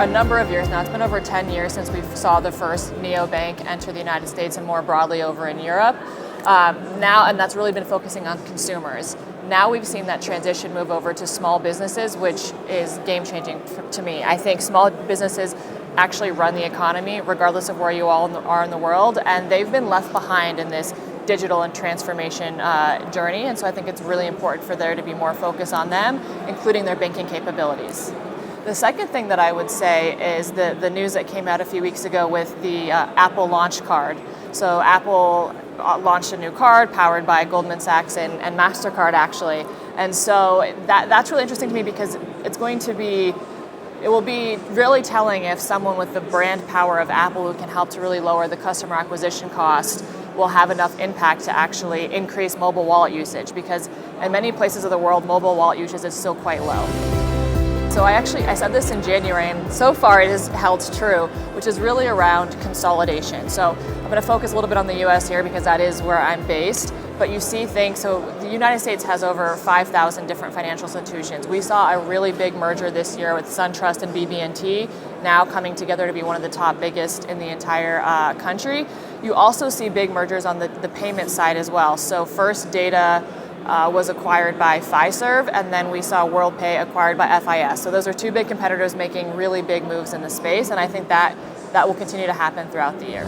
number of years now. It's been over 10 years since we saw the first neobank enter the United States and more broadly over in Europe. And that's really been focusing on consumers. Now we've seen that transition move over to small businesses, which is game-changing to me. I think small businesses actually run the economy, regardless of where you all are in the world, and they've been left behind in this digital and transformation journey, and so I think it's really important for there to be more focus on them, including their banking capabilities. The second thing that I would say is the news that came out a few weeks ago with the Apple launch card. So Apple launched a new card powered by Goldman Sachs and MasterCard actually. And so that's really interesting to me because it will be really telling if someone with the brand power of Apple who can help to really lower the customer acquisition cost will have enough impact to actually increase mobile wallet usage, because in many places of the world, mobile wallet usage is still quite low. So I said this in January, and so far it has held true, which is really around consolidation. So I'm going to focus a little bit on the US here because that is where I'm based. But you see things, so the United States has over 5,000 different financial institutions. We saw a really big merger this year with SunTrust and BB&T, now coming together to be one of the top biggest in the entire country. You also see big mergers on the payment side as well. So First Data was acquired by Fiserv, and then we saw WorldPay acquired by FIS. So those are two big competitors making really big moves in the space, and I think that will continue to happen throughout the year.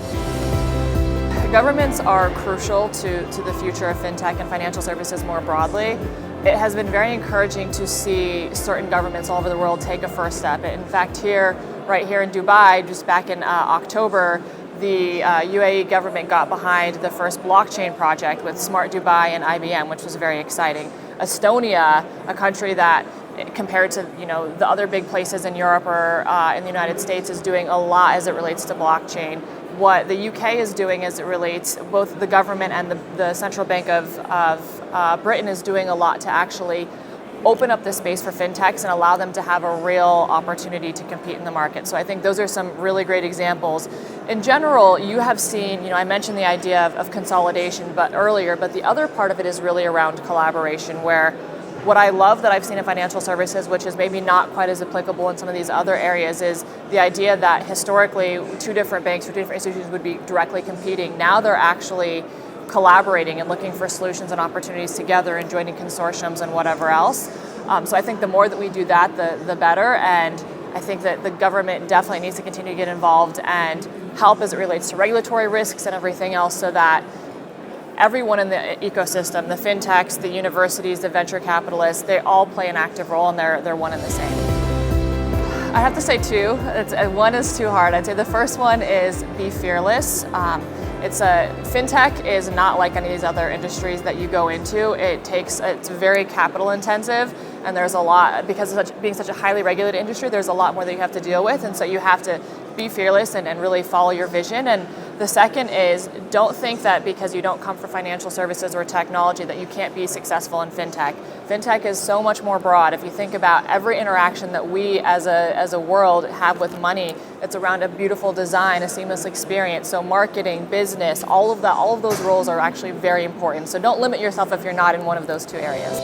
Governments are crucial to the future of fintech and financial services more broadly. It has been very encouraging to see certain governments all over the world take a first step. In fact, right here in Dubai, just back in October, the UAE government got behind the first blockchain project with Smart Dubai and IBM, which was very exciting. Estonia, a country that compared to the other big places in Europe or in the United States, is doing a lot as it relates to blockchain. What the UK is doing as it relates, both the government and the Central Bank of Britain is doing a lot to actually open up the space for fintechs and allow them to have a real opportunity to compete in the market. So I think those are some really great examples. In general, you have seen, I mentioned the idea of consolidation earlier, but the other part of it is really around collaboration, where what I love that I've seen in financial services, which is maybe not quite as applicable in some of these other areas, is the idea that historically two different banks or two different institutions would be directly competing. Now they're actually collaborating and looking for solutions and opportunities together and joining consortiums and whatever else. So I think the more that we do that, the better. And I think that the government definitely needs to continue to get involved and help as it relates to regulatory risks and everything else, so that everyone in the ecosystem, the fintechs, the universities, the venture capitalists, they all play an active role, and they're one and the same. I have to say two. One is too hard. I'd say the first one is be fearless. Fintech is not like any of these other industries that you go into. It's very capital intensive, and there's a lot, because of being such a highly regulated industry, there's a lot more that you have to deal with, and so you have to be fearless and really follow your vision. And the second is, don't think that because you don't come from financial services or technology that you can't be successful in fintech. Fintech is so much more broad. If you think about every interaction that we as a world have with money, it's around a beautiful design, a seamless experience. So marketing, business, all of those roles are actually very important. So don't limit yourself if you're not in one of those two areas.